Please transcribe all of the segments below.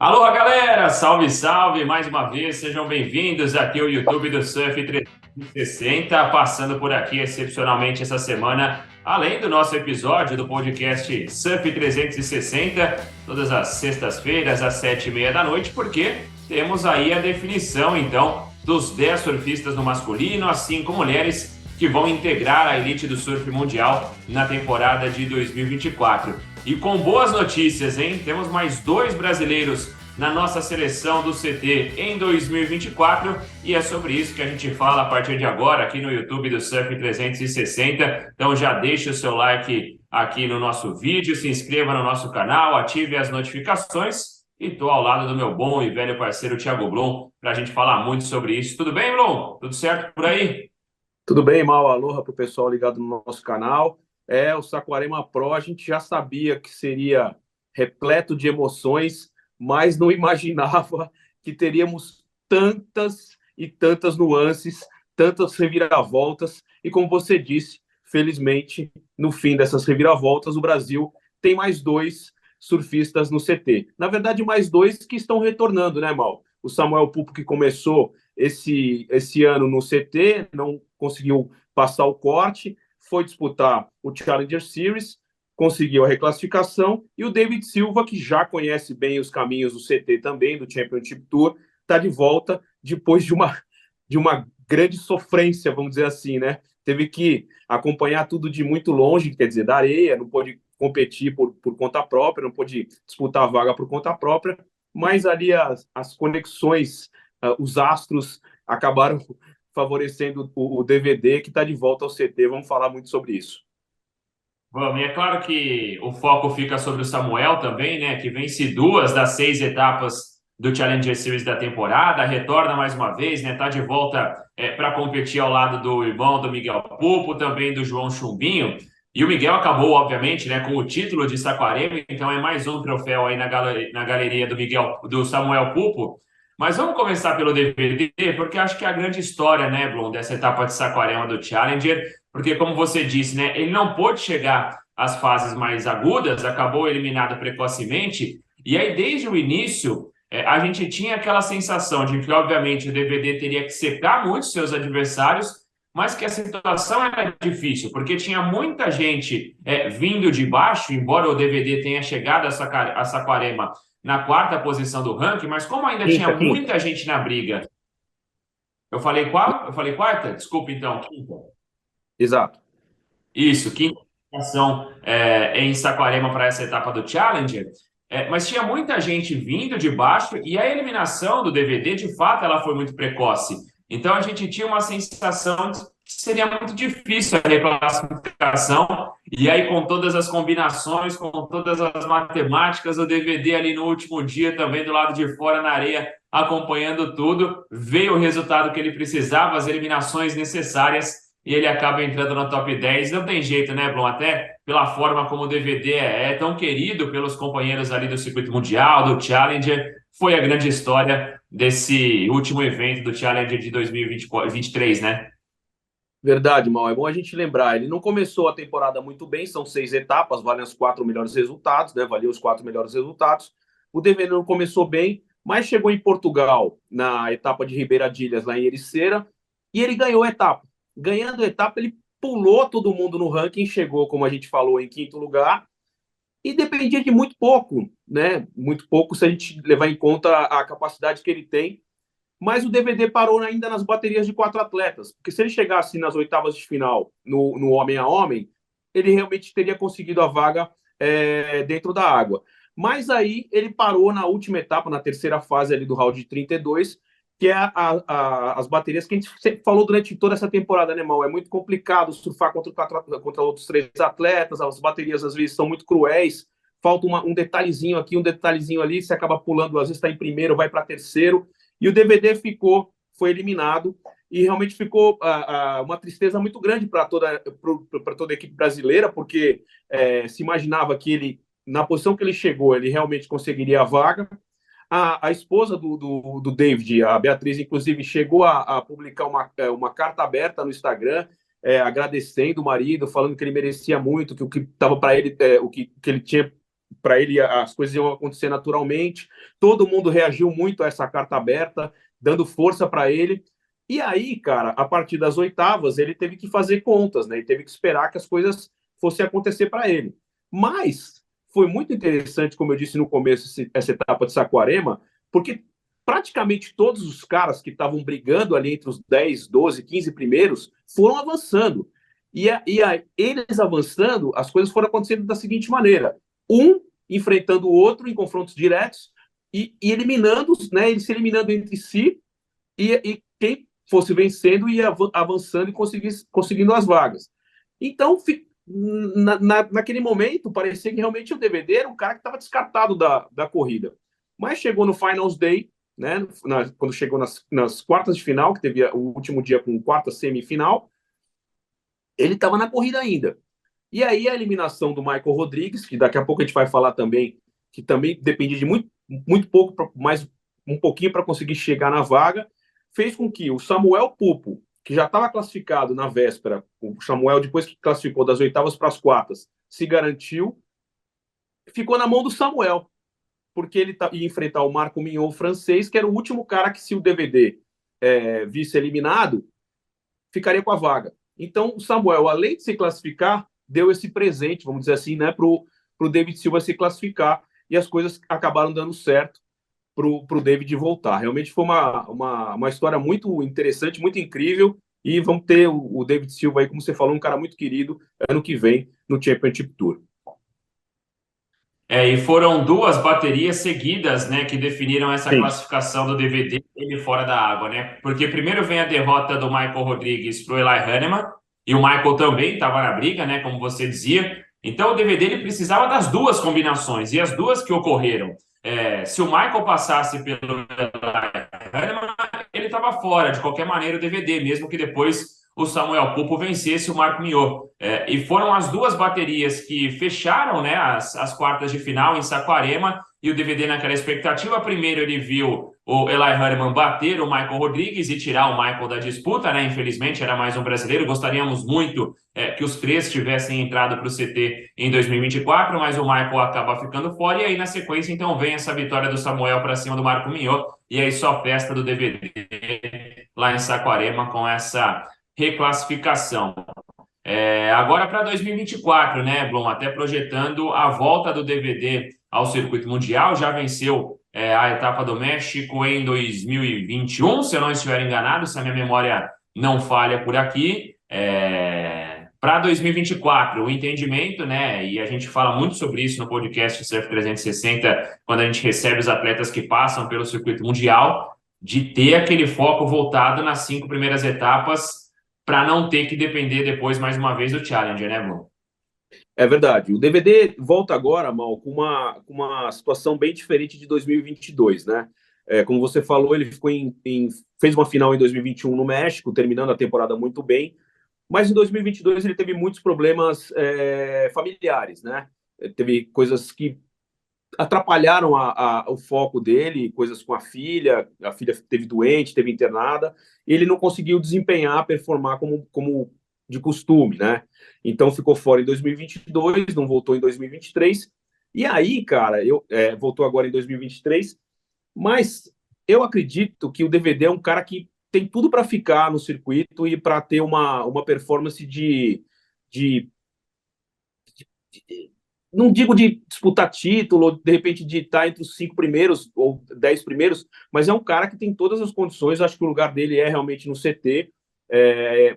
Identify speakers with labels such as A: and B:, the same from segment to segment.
A: Alô, galera! Salve, salve! Mais uma vez, sejam bem-vindos aqui ao YouTube do Surf 360, passando por aqui excepcionalmente essa semana, além do nosso episódio do podcast Surf 360, todas as sextas-feiras, às 7h30 da noite, porque temos aí a definição, então, dos 10 surfistas no masculino, assim como mulheres, que vão integrar a elite do surf mundial na temporada de 2024. E com boas notícias, hein? Temos mais 2 brasileiros na nossa seleção do CT em 2024 e é sobre isso que a gente fala a partir de agora aqui no YouTube do Surf 360. Então já deixa o seu like aqui no nosso vídeo, se inscreva no nosso canal, ative as notificações e estou ao lado do meu bom e velho parceiro Thiago Blum para a gente falar muito sobre isso. Tudo bem, Blum? Tudo certo por aí?
B: Tudo bem, Mal? Aloha para o pessoal ligado no nosso canal. O Saquarema Pro, a gente já sabia que seria repleto de emoções, mas não imaginava que teríamos tantas e tantas nuances, tantas reviravoltas. E como você disse, felizmente, no fim dessas reviravoltas, o Brasil tem mais 2 surfistas no CT. Na verdade, mais 2 que estão retornando, né, Mal? O Samuel Pupo, que começou esse ano no CT, não conseguiu passar o corte, foi disputar o Challenger Series, conseguiu a reclassificação, e o David Silva, que já conhece bem os caminhos do CT também, do Championship Tour, está de volta depois de uma grande sofrência, vamos dizer assim, né? Teve que acompanhar tudo de muito longe, quer dizer, da areia, não pôde competir por conta própria, não pôde disputar a vaga por conta própria, mas ali as conexões, os astros acabaram favorecendo o DVD, que está de volta ao CT. Vamos falar muito sobre isso.
A: Vamos, e é claro que o foco fica sobre o Samuel também, né? Que vence 2 das 6 etapas do Challenger Series da temporada, retorna mais uma vez, né? Tá de volta para competir ao lado do irmão do Miguel Pupo, também do João Chumbinho. E o Miguel acabou, obviamente, né, com o título de Saquarema, então é mais um troféu aí na galeria do Miguel, do Samuel Pupo. Mas vamos começar pelo DVD, porque acho que é a grande história, né, Blum, dessa etapa de Saquarema do Challenger, porque como você disse, né, ele não pôde chegar às fases mais agudas, acabou eliminado precocemente, e aí desde o início a gente tinha aquela sensação de que, obviamente, o DVD teria que secar muito seus adversários, mas que a situação era difícil, porque tinha muita gente vindo de baixo, embora o DVD tenha chegado a Saquarema na 4ª posição do ranking, mas como ainda tinha
B: Quinta, quinta.
A: muita gente na briga, eu falei qual? Eu falei quarta? Desculpa, então, quinta.
B: Exato.
A: Isso, quinta classificação em Saquarema para essa etapa do Challenger. Mas tinha muita gente vindo de baixo e a eliminação do DVD, de fato, ela foi muito precoce. Então a gente tinha uma sensação de que seria muito difícil a reclassificação. E aí, com todas as combinações, com todas as matemáticas, o DVD ali no último dia, também do lado de fora na areia, acompanhando tudo, veio o resultado que ele precisava, as eliminações necessárias e ele acaba entrando no top 10. Não tem jeito, né, Blum? Até pela forma como o DVD é tão querido pelos companheiros ali do circuito mundial, do Challenger, foi a grande história desse último evento do Challenger de 2023, né?
B: Verdade, Mal. É bom a gente lembrar. Ele não começou a temporada muito bem, são 6 etapas, valem os 4 melhores resultados, né? Valia os 4 melhores resultados. O DVD não começou bem, mas chegou em Portugal, na etapa de Ribeira de Ilhas, lá em Ericeira, e ele ganhou a etapa. Ganhando a etapa, ele pulou todo mundo no ranking, chegou, como a gente falou, em quinto lugar, e dependia de muito pouco, né? Muito pouco se a gente levar em conta a capacidade que ele tem, mas o DVD parou ainda nas baterias de 4 atletas, porque se ele chegasse nas oitavas de final no homem a homem, ele realmente teria conseguido a vaga dentro da água. Mas aí ele parou na última etapa, na terceira fase ali do round de 32, que é as baterias que a gente sempre falou durante toda essa temporada, né, Mal? É muito complicado surfar contra outros 3 atletas, as baterias às vezes são muito cruéis, falta um detalhezinho aqui, um detalhezinho ali, você acaba pulando, às vezes está em primeiro, vai para terceiro, e o DVD foi eliminado, e realmente ficou uma tristeza muito grande para toda a equipe brasileira, porque se imaginava que ele, na posição que ele chegou, ele realmente conseguiria a vaga. A esposa do David, a Beatriz, inclusive, chegou a publicar uma carta aberta no Instagram, agradecendo o marido, falando que ele merecia muito, que o que estava para ele, o que ele tinha para ele as coisas iam acontecer naturalmente. Todo mundo reagiu muito a essa carta aberta, dando força para ele. E aí, cara, a partir das oitavas, ele teve que fazer contas, né? Ele teve que esperar que as coisas fossem acontecer para ele. Mas foi muito interessante, como eu disse no começo, essa etapa de Saquarema, porque praticamente todos os caras que estavam brigando ali entre os 10, 12, 15 primeiros foram avançando. Eles avançando, as coisas foram acontecendo da seguinte maneira: um enfrentando o outro em confrontos diretos e eliminando, né, eles se eliminando entre si, e quem fosse vencendo ia avançando e conseguindo as vagas. Então, naquele momento, parecia que realmente o DVD era um cara que estava descartado da corrida. Mas chegou no Finals Day, né, quando chegou nas quartas de final, que teve o último dia com quarta semifinal, ele estava na corrida ainda. E aí a eliminação do Michael Rodrigues, que daqui a pouco a gente vai falar também, que também dependia de muito pouco, mais um pouquinho para conseguir chegar na vaga, fez com que o Samuel Pupo, que já estava classificado na véspera, o Samuel, depois que classificou das oitavas para as quartas, se garantiu, ficou na mão do Samuel, porque ele ia enfrentar o Marco Mignon francês, que era o último cara que, se o DVD visse eliminado, ficaria com a vaga. Então, o Samuel, além de se classificar, deu esse presente, vamos dizer assim, né, para o David Silva se classificar, e as coisas acabaram dando certo para o David voltar. Realmente foi uma história muito interessante, muito incrível, e vamos ter o David Silva aí, como você falou, um cara muito querido, ano que vem no Championship Tour.
A: E foram duas baterias seguidas, né, que definiram essa
B: Sim.
A: classificação do DVD ele fora da água, né? Porque primeiro vem a derrota do Michael Rodrigues para o Eli Hanneman, e o Michael também estava na briga, né, como você dizia. Então o DVD ele precisava das duas combinações, e as duas que ocorreram. Se o Michael passasse pelo Eli Hanneman, ele estava fora, de qualquer maneira, o DVD, mesmo que depois o Samuel Pupo vencesse o Marco Mignot. E foram as duas baterias que fecharam, né, as quartas de final em Saquarema, e o DVD naquela expectativa. Primeiro ele viu o Eli Hanneman bater o Michael Rodrigues e tirar o Michael da disputa, né? Infelizmente era mais um brasileiro, gostaríamos muito que os três tivessem entrado para o CT em 2024, mas o Michael acaba ficando fora, e aí na sequência então vem essa vitória do Samuel para cima do Marco Mignot, e aí só festa do DVD lá em Saquarema com essa reclassificação. Agora para 2024, né, Blum? Até projetando a volta do DVD ao circuito mundial, já venceu a etapa do México em 2021, se eu não estiver enganado, se a minha memória não falha por aqui. Para 2024, o entendimento, né, e a gente fala muito sobre isso no podcast Surf 360, quando a gente recebe os atletas que passam pelo circuito mundial, de ter aquele foco voltado nas 5 primeiras etapas, para não ter que depender depois, mais uma vez, do Challenger, né, Bruno?
B: É verdade. O DVD volta agora, Mal, com uma situação bem diferente de 2022, né? Como você falou, ele ficou fez uma final em 2021 no México, terminando a temporada muito bem, mas em 2022 ele teve muitos problemas familiares, né? Teve coisas que atrapalharam o foco dele, coisas com a filha teve doente, teve internada, e ele não conseguiu desempenhar, performar como de costume, né? Então ficou fora em 2022, não voltou em 2023, e aí, cara, voltou agora em 2023, mas eu acredito que o DVD é um cara que tem tudo para ficar no circuito e para ter uma performance de não digo de disputar título, ou de repente de estar entre os 5 primeiros ou 10 primeiros, mas é um cara que tem todas as condições. Acho que o lugar dele é realmente no CT.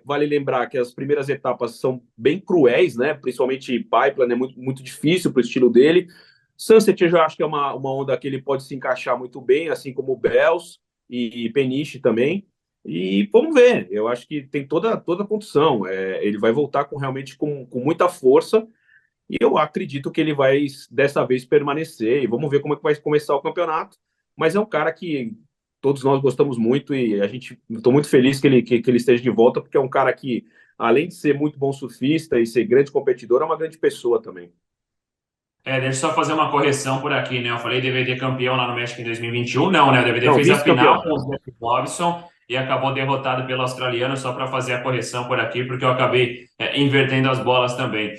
B: Vale lembrar que as primeiras etapas são bem cruéis, né? Principalmente Pipeline é muito, muito difícil para o estilo dele. Sunset eu já acho que é uma onda que ele pode se encaixar muito bem, assim como o Bells e Peniche também. E vamos ver, eu acho que tem toda a condição. Ele vai voltar realmente com muita força, e eu acredito que ele vai, dessa vez, permanecer. E vamos ver como é que vai começar o campeonato. Mas é um cara que todos nós gostamos muito, e estou muito feliz que ele esteja de volta, porque é um cara que, além de ser muito bom surfista e ser grande competidor, é uma grande pessoa também.
A: Deixa eu só fazer uma correção por aqui, né? Eu falei DVD campeão lá no México em 2021, não, né? O DVD
B: Não,
A: fez a final
B: vice-campeão.
A: com o Jeff Robson e acabou derrotado pelo australiano, só para fazer a correção por aqui, porque eu acabei invertendo as bolas também.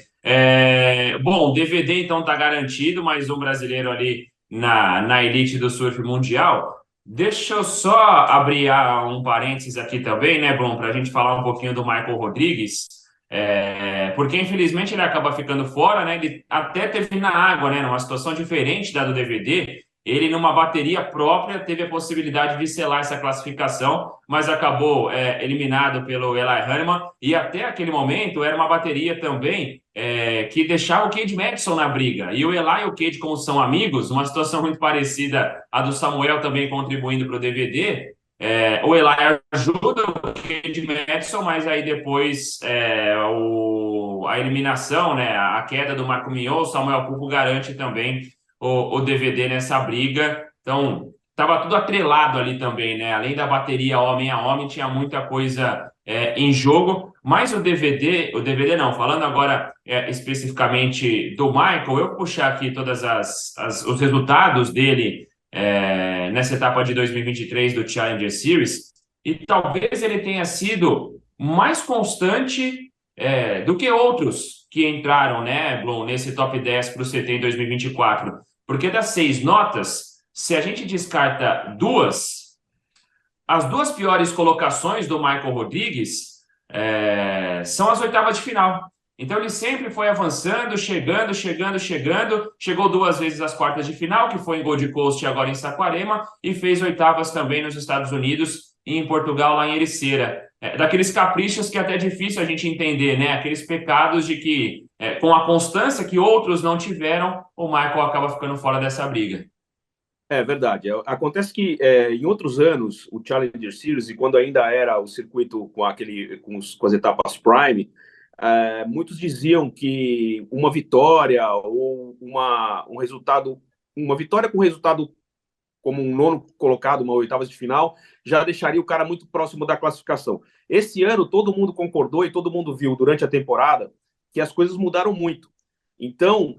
A: Bom, o DVD então está garantido, mais um brasileiro ali na elite do surf mundial. Deixa eu só abrir um parênteses aqui também, né, Bruno, para a gente falar um pouquinho do Michael Rodrigues, porque infelizmente ele acaba ficando fora, né? Ele até teve na água, né, numa situação diferente da do DVD. Ele, numa bateria própria, teve a possibilidade de selar essa classificação, mas acabou eliminado pelo Eli Hanneman. E até aquele momento era uma bateria também que deixava o Cade Madison na briga. E o Eli e o Cade, como são amigos, uma situação muito parecida à do Samuel também contribuindo para o DVD. O Eli ajuda o Cade Madison, mas aí depois a eliminação, né, a queda do Marco Mignon, o Samuel Pupo garante também o DVD nessa briga. Então, estava tudo atrelado ali também, né? Além da bateria homem a homem, tinha muita coisa em jogo. Mas o DVD não, falando agora especificamente do Michael, eu vou puxar aqui todas os resultados dele nessa etapa de 2023 do Challenger Series, e talvez ele tenha sido mais constante do que outros que entraram, né, Blum, nesse top 10 para o CT em 2024. Porque das 6 notas, se a gente descarta as duas piores colocações do Michael Rodrigues são as oitavas de final. Então ele sempre foi avançando, chegando, chegou 2 vezes às quartas de final, que foi em Gold Coast e agora em Saquarema, e fez oitavas também nos Estados Unidos e em Portugal, lá em Ericeira. Daqueles caprichos que é até difícil a gente entender, né? Aqueles pecados de que, com a constância que outros não tiveram, o Michael acaba ficando fora dessa briga.
B: É verdade. Acontece que em outros anos, o Challenger Series, e quando ainda era o circuito com as etapas Prime, muitos diziam que uma vitória ou um resultado, uma vitória com resultado como um nono colocado, uma oitavas de final, já deixaria o cara muito próximo da classificação. Esse ano, todo mundo concordou e todo mundo viu durante a temporada que as coisas mudaram muito. Então,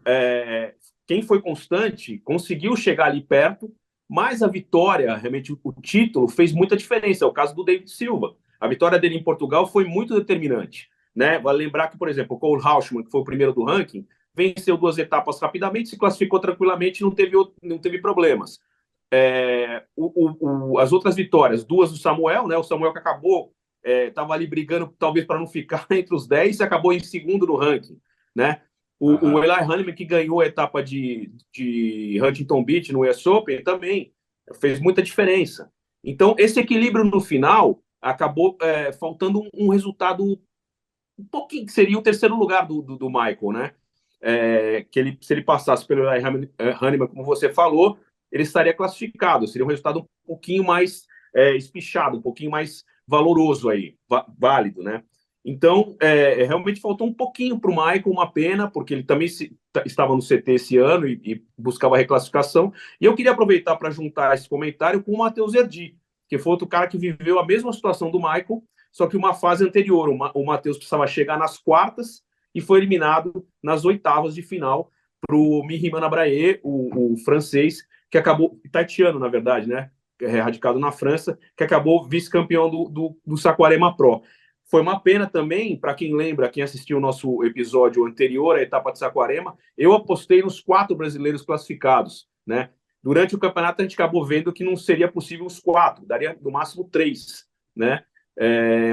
B: quem foi constante conseguiu chegar ali perto, mas a vitória, realmente o título, fez muita diferença. É o caso do David Silva. A vitória dele em Portugal foi muito determinante, né? Vale lembrar que, por exemplo, o Cole Hausman, que foi o primeiro do ranking, venceu 2 etapas rapidamente, se classificou tranquilamente, não teve problemas. As outras vitórias, 2 do Samuel, né? O Samuel que acabou, estava ali brigando talvez para não ficar entre os 10 e acabou em segundo no ranking, né? O Eli Hanneman, que ganhou a etapa de Huntington Beach no US Open, também fez muita diferença. Então, esse equilíbrio no final acabou faltando um resultado um pouquinho, que seria o terceiro lugar do Michael, né? Se ele passasse pelo Eli Hanneman, como você falou, ele estaria classificado, seria um resultado um pouquinho mais espichado, um pouquinho mais valoroso aí, válido, né? Então, realmente faltou um pouquinho para o Michael, uma pena, porque ele também estava no CT esse ano e buscava a reclassificação. E eu queria aproveitar para juntar esse comentário com o Matheus Erdi, que foi outro cara que viveu a mesma situação do Michael, só que uma fase anterior. O Matheus precisava chegar nas quartas e foi eliminado nas oitavas de final para o Mihimana Abraê, o francês, que acabou, italiano, na verdade, né? Radicado na França, que acabou vice-campeão do Saquarema Pro. Foi uma pena também, para quem lembra, quem assistiu o nosso episódio anterior, a etapa de Saquarema, eu apostei nos 4 brasileiros classificados, né? Durante o campeonato, a gente acabou vendo que não seria possível os 4, daria no máximo 3, né?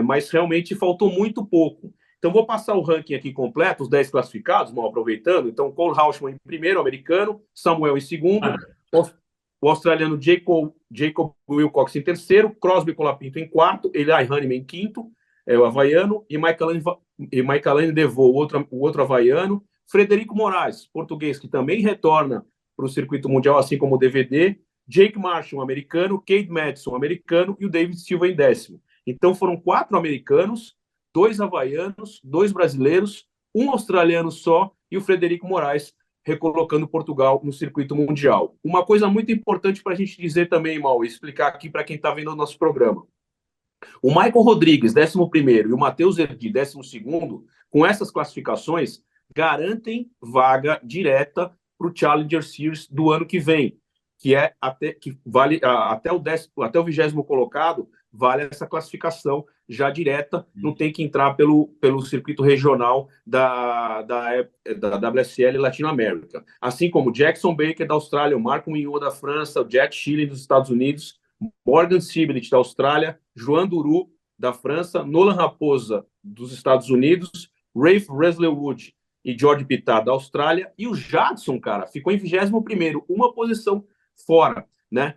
B: Mas realmente faltou muito pouco. Então, vou passar o ranking aqui completo, os 10 classificados, mal aproveitando. Então, Cole Hausman em primeiro, americano, Samuel em segundo, o australiano Jacob Wilcox em terceiro, Crosby Colapinto em quarto, Eli Hanneman em quinto, o havaiano, e Michael Devaux, o outro havaiano, Frederico Moraes, português, que também retorna para o circuito mundial, assim como o DVD, Jake Marshall, americano, Cade Madison, americano, e o David Silva em décimo. Então foram 4 americanos, 2 havaianos, 2 brasileiros, um australiano só, e o Frederico Moraes recolocando Portugal no circuito mundial. Uma coisa muito importante para a gente dizer também, Mal, e explicar aqui para quem está vendo o nosso programa. O Michael Rodrigues, 11º, e o Matheus Erdi, 12º, com essas classificações, garantem vaga direta para o Challenger Series do ano que vem, que vale até o 20º colocado, vale essa classificação já direta, não tem que entrar pelo circuito regional da WSL Latinoamérica. Assim como Jackson Baker da Austrália, o Marco Mignot da França, o Jack Schilling dos Estados Unidos, Morgan Siblet da Austrália, Joan Duru da França, Nolan Raposa dos Estados Unidos, Rafe Reslewood e George Pittar da Austrália, e o Jadson, cara, ficou em 21º, uma posição fora, né?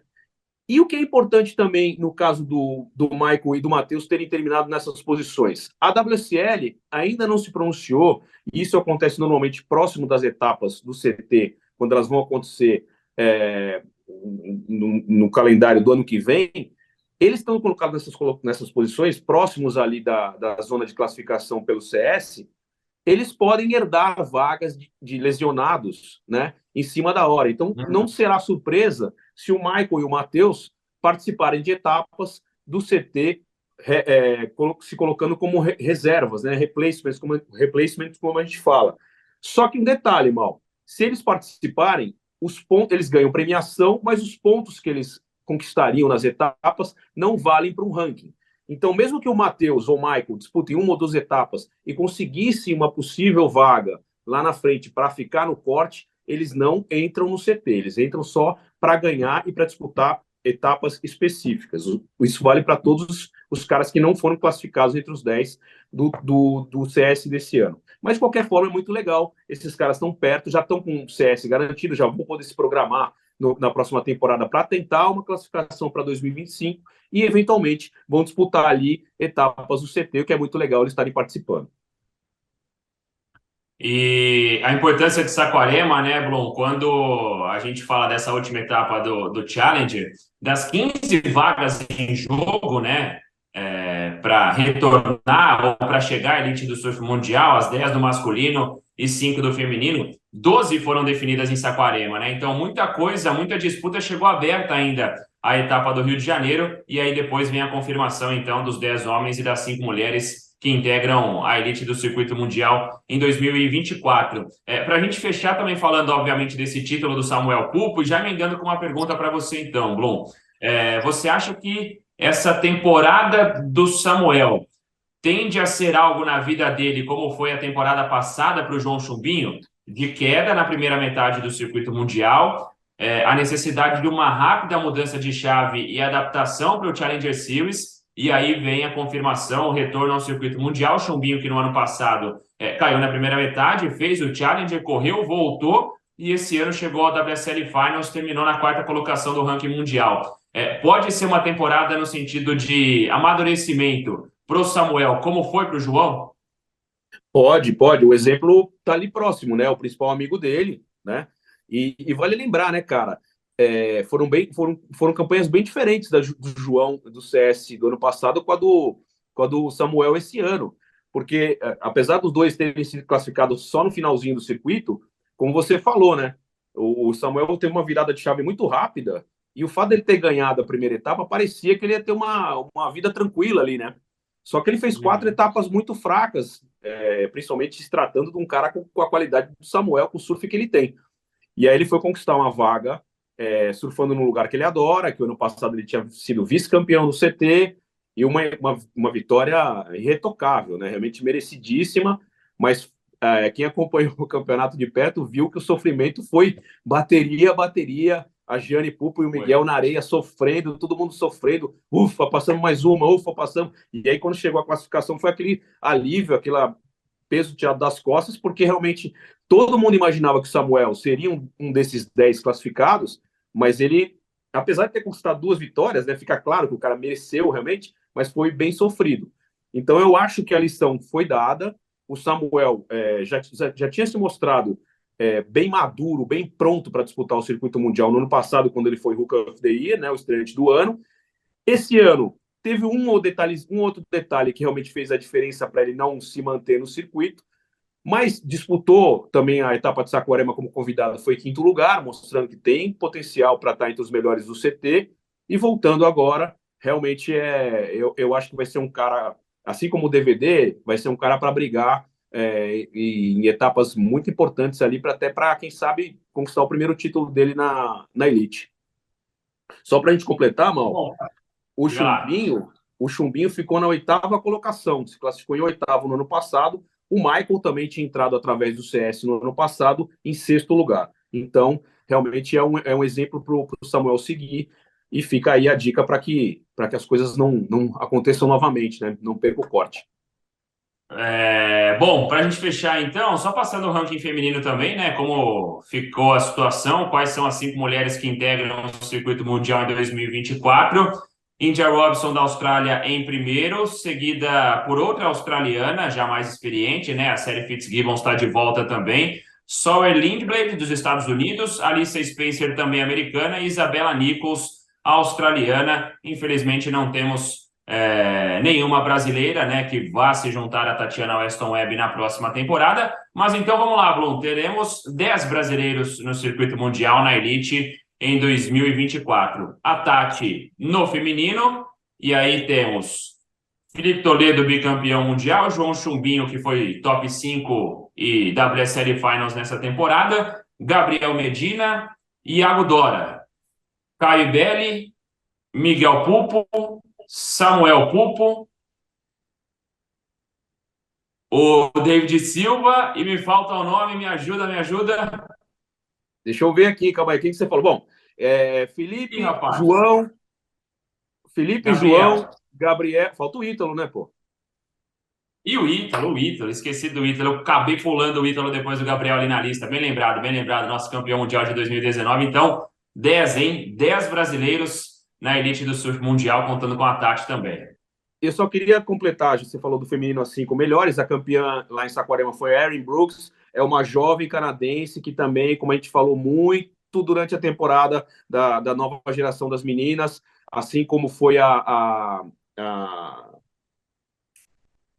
B: E o que é importante também no caso do Michael e do Matheus terem terminado nessas posições? A WSL ainda não se pronunciou, e isso acontece normalmente próximo das etapas do CT, quando elas vão acontecer no calendário do ano que vem. Eles estão colocados nessas posições, próximos ali da zona de classificação pelo CS. Eles podem herdar vagas de lesionados, né, em cima da hora. Então, não será surpresa se o Michael e o Matheus participarem de etapas do CT, se colocando como reservas, né, replacements, como a gente fala. Só que um detalhe, Mal, se eles participarem, os pontos, eles ganham premiação, mas os pontos que eles conquistariam nas etapas não valem para um ranking. Então, mesmo que o Matheus ou o Michael disputem uma ou duas etapas e conseguissem uma possível vaga lá na frente para ficar no corte, eles não entram no CT, eles entram só para ganhar e para disputar etapas específicas. Isso vale para todos os caras que não foram classificados entre os 10 do CS desse ano. Mas, de qualquer forma, é muito legal. Esses caras estão perto, já estão com o CS garantido, já vão poder se programar na próxima temporada para tentar uma classificação para 2025 e, eventualmente, vão disputar ali etapas do CT, o que é muito legal eles estarem participando.
A: E a importância de Saquarema, né, Blum, quando a gente fala dessa última etapa do Challenger, das 15 vagas em jogo, né, para retornar ou para chegar à elite do surf mundial, as 10 do masculino e 5 do feminino, 12 foram definidas em Saquarema, né? Então, muita coisa, muita disputa chegou aberta ainda a etapa do Rio de Janeiro, e aí depois vem a confirmação, então, dos 10 homens e das 5 mulheres que integram a elite do circuito mundial em 2024. Para a gente fechar também falando, obviamente, desse título do Samuel Pupo, já emendando com uma pergunta para você, então, Blum. Você acha que essa temporada do Samuel tende a ser algo na vida dele, como foi a temporada passada para o João Chumbinho, de queda na primeira metade do circuito mundial, a necessidade de uma rápida mudança de chave e adaptação para o Challenger Series, e aí vem a confirmação, o retorno ao circuito mundial. O Chumbinho, que no ano passado caiu na primeira metade, fez o Challenger, correu, voltou, e esse ano chegou ao WSL Finals, terminou na 4ª colocação do ranking mundial. Pode ser uma temporada no sentido de amadurecimento para o Samuel, como foi para o João?
B: Pode. O exemplo está ali próximo, né? O principal amigo dele, né? E vale lembrar, né, cara? Foram campanhas bem diferentes do João, do CS do ano passado com a do Samuel esse ano. Porque, apesar dos dois terem sido classificados só no finalzinho do circuito, como você falou, né? O Samuel teve uma virada de chave muito rápida, e o fato dele ter ganhado a primeira etapa parecia que ele ia ter uma vida tranquila ali, né? Só que ele fez 4 etapas muito fracas, principalmente se tratando de um cara com a qualidade do Samuel, com o surf que ele tem. E aí ele foi conquistar uma vaga surfando num lugar que ele adora, que o ano passado ele tinha sido vice-campeão do CT, e uma vitória irretocável, né? Realmente merecidíssima, mas quem acompanhou o campeonato de perto viu que o sofrimento foi bateria, a Gianni Pupo e o Miguel na areia sofrendo, todo mundo sofrendo, ufa, passamos mais uma, ufa, passamos. E aí, quando chegou a classificação, foi aquele alívio, aquele peso tirado das costas, porque realmente todo mundo imaginava que o Samuel seria um desses 10 classificados, mas ele, apesar de ter conquistado 2 vitórias, né, fica claro que o cara mereceu realmente, mas foi bem sofrido. Então, eu acho que a lição foi dada. O Samuel já tinha se mostrado bem maduro, bem pronto para disputar o circuito mundial no ano passado, quando ele foi Hook of the Year, né, o estreante do ano. Esse ano teve um outro detalhe que realmente fez a diferença para ele não se manter no circuito, mas disputou também a etapa de Saquarema como convidado, foi 5º lugar, mostrando que tem potencial para estar entre os melhores do CT. E voltando agora, realmente eu acho que vai ser um cara, assim como o DVD, vai ser um cara para brigar em etapas muito importantes ali, para, quem sabe, conquistar o primeiro título dele na Elite. Só para a gente completar, Mal, o Chumbinho, o Chumbinho ficou na 8ª colocação, se classificou em 8º no ano passado. O Michael também tinha entrado através do CS no ano passado em 6º lugar. Então, realmente é um exemplo para o Samuel seguir, e fica aí a dica para que as coisas não aconteçam novamente, né? Não perca o corte.
A: Bom, para a gente fechar então, só passando o ranking feminino também, né? Como ficou a situação, quais são as 5 mulheres que integram o circuito mundial em 2024. India Robson da Austrália em primeiro, seguida por outra australiana, já mais experiente, né? A Sally Fitzgibbons está de volta também. Sawyer Lindblad, dos Estados Unidos, Alicia Spencer, também americana, e Isabella Nichols, australiana. Infelizmente não temos nenhuma brasileira, né, que vá se juntar a Tatiana Weston Webb na próxima temporada. Mas então vamos lá, Blum. Teremos 10 brasileiros no circuito mundial na elite em 2024. A Tati no feminino, e aí temos Felipe Toledo, bicampeão mundial, João Chumbinho, que foi top 5 e WSL Finals nessa temporada, Gabriel Medina, Iago Dora, Caio Belli, Miguel Pupo, Samuel Pupo, o David Silva, e me falta o nome, me ajuda, me ajuda.
B: Deixa eu ver aqui, calma aí, quem que você falou? Bom, Felipe,
A: rapaz.
B: João,
A: Gabriel.
B: João, Gabriel, falta o Ítalo, né, pô?
A: E o Ítalo, esqueci do Ítalo, eu acabei pulando o Ítalo depois do Gabriel ali na lista, bem lembrado, nosso campeão mundial de 2019, então 10, hein? 10 brasileiros na elite do surf mundial, contando com a Tati também.
B: Eu só queria completar, você falou do feminino às 5 melhores, a campeã lá em Saquarema foi a Erin Brooks, é uma jovem canadense que também, como a gente falou muito durante a temporada da nova geração das meninas, assim como foi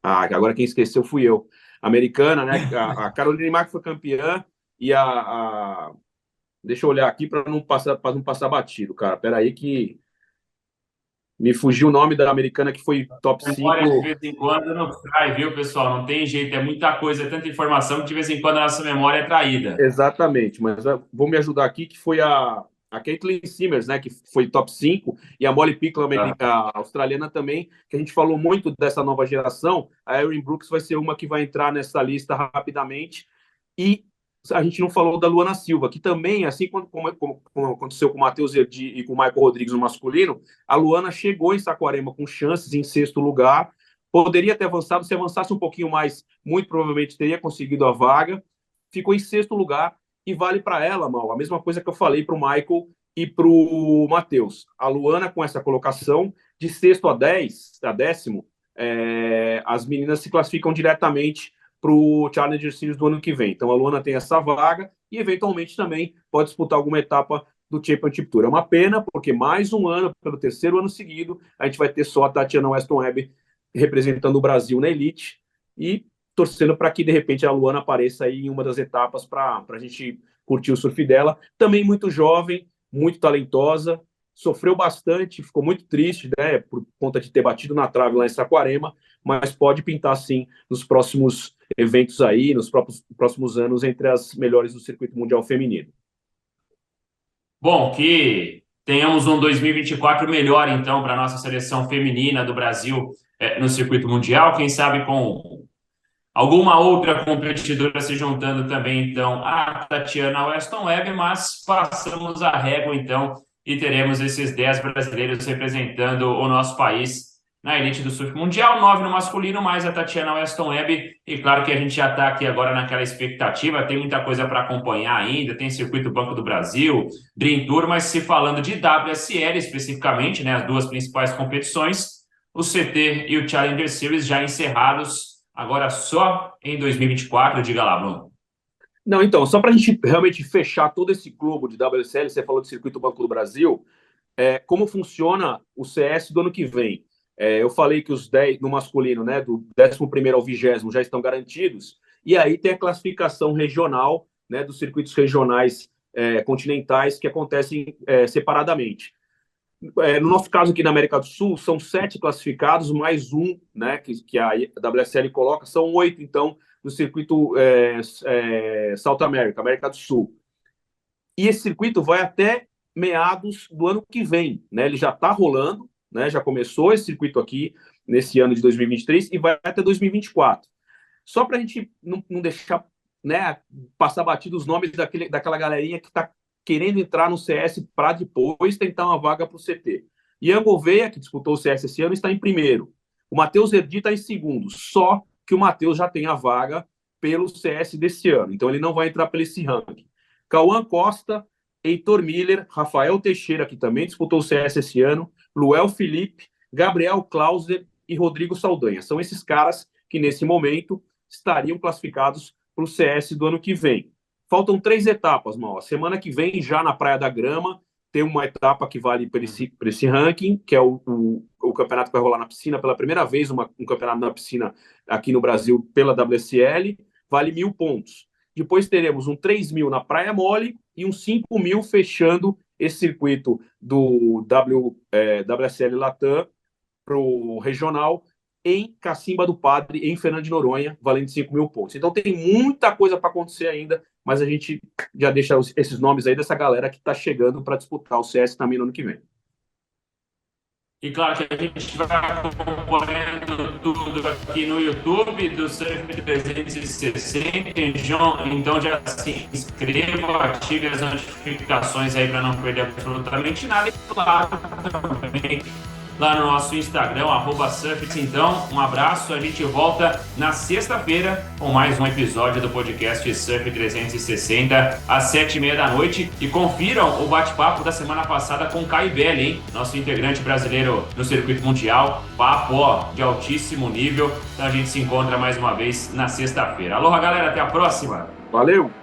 B: agora quem esqueceu fui eu, americana, né? A Caroline Mark foi campeã, e deixa eu olhar aqui para não passar batido, cara. Peraí que me fugiu o nome da americana que foi top 5.
A: De vez em quando não trai, viu, pessoal? Não tem jeito, é muita coisa, é tanta informação que de vez em quando a nossa memória é traída.
B: Exatamente, mas vou me ajudar aqui, que foi a Caitlin Simmers, né, que foi top 5, e a Molly Picklum, a australiana também, que a gente falou muito dessa nova geração. A Erin Brooks vai ser uma que vai entrar nessa lista rapidamente, e a gente não falou da Luana Silva, que também, assim como aconteceu com o Matheus Erdi e com o Michael Rodrigues no masculino, a Luana chegou em Saquarema com chances em 6º lugar, poderia ter avançado, se avançasse um pouquinho mais, muito provavelmente teria conseguido a vaga, ficou em 6º lugar, e vale para ela, Mal, a mesma coisa que eu falei para o Michael e para o Matheus. A Luana, com essa colocação, de 6º a 10º, as meninas se classificam diretamente para o Challenger Series do ano que vem. Então a Luana tem essa vaga e, eventualmente, também pode disputar alguma etapa do Championship Tour. É uma pena, porque mais um ano, pelo 3º ano seguido, a gente vai ter só a Tatiana Weston Webb representando o Brasil na elite, e torcendo para que, de repente, a Luana apareça aí em uma das etapas para a gente curtir o surf dela. Também muito jovem, muito talentosa, sofreu bastante, ficou muito triste, né, por conta de ter batido na trave lá em Saquarema, mas pode pintar, sim, nos próximos eventos aí, nos próximos anos, entre as melhores do circuito mundial feminino.
A: Bom, que tenhamos um 2024 melhor, então, para a nossa seleção feminina do Brasil no circuito mundial, quem sabe com alguma outra competidora se juntando também, então, a Tatiana Weston Webb, mas passamos a régua, então, e teremos esses 10 brasileiros representando o nosso país na elite do surf mundial, 9 no masculino, mais a Tatiana Weston Webb, e claro que a gente já está aqui agora naquela expectativa, tem muita coisa para acompanhar ainda, tem circuito Banco do Brasil, Dream Tour, mas se falando de WSL especificamente, né, as duas principais competições, o CT e o Challenger Series já encerrados, agora só em 2024, diga lá, Bruno.
B: Não, então, só para a gente realmente fechar todo esse globo de WSL, você falou do circuito Banco do Brasil, como funciona o CS do ano que vem? Eu falei que os 10 no masculino, né, do 11º ao 20º já estão garantidos, e aí tem a classificação regional, né, dos circuitos regionais continentais que acontecem separadamente. No nosso caso aqui na América do Sul, são 7 classificados, mais um, né, que a WSL coloca, são 8, então, no circuito South America, América do Sul. E esse circuito vai até meados do ano que vem, né? Ele já está rolando, né? Já começou esse circuito aqui nesse ano de 2023 e vai até 2024. Só para a gente não deixar, né, passar batido os nomes daquela galerinha que está querendo entrar no CS para depois tentar uma vaga para o CT. Ian Gouveia, que disputou o CS esse ano, está em primeiro. O Matheus Erdi está em segundo. Só que o Matheus já tem a vaga pelo CS desse ano. Então ele não vai entrar pelo esse ranking. Cauã Costa, Heitor Miller, Rafael Teixeira, que também disputou o CS esse ano, Luel Felipe, Gabriel Clauser e Rodrigo Saldanha. São esses caras que, nesse momento, estariam classificados para o CS do ano que vem. Faltam 3 etapas, Mal. Semana que vem, já na Praia da Grama, tem uma etapa que vale para esse ranking, que é o campeonato que vai rolar na piscina pela primeira vez, um campeonato na piscina aqui no Brasil pela WSL, vale 1.000 pontos. Depois teremos um 3.000 na Praia Mole e um 5.000 fechando esse circuito do WSL Latam para o regional em Cacimba do Padre, em Fernando de Noronha, valendo 5.000 pontos. Então tem muita coisa para acontecer ainda, mas a gente já deixa esses nomes aí dessa galera que está chegando para disputar o CS também no ano que vem.
A: E claro que a gente vai acompanhando tudo aqui no YouTube do Surf 360. Então já se inscreva, ative as notificações aí para não perder absolutamente nada. E claro, também lá no nosso Instagram, @surfits. Então, um abraço, a gente volta na sexta-feira com mais um episódio do podcast Surf 360 às 7h30 da noite. E confiram o bate-papo da semana passada com o Caio Belli, hein? Nosso integrante brasileiro no circuito mundial. Papo, de altíssimo nível. Então a gente se encontra mais uma vez na sexta-feira. Aloha, galera, até a próxima.
B: Valeu!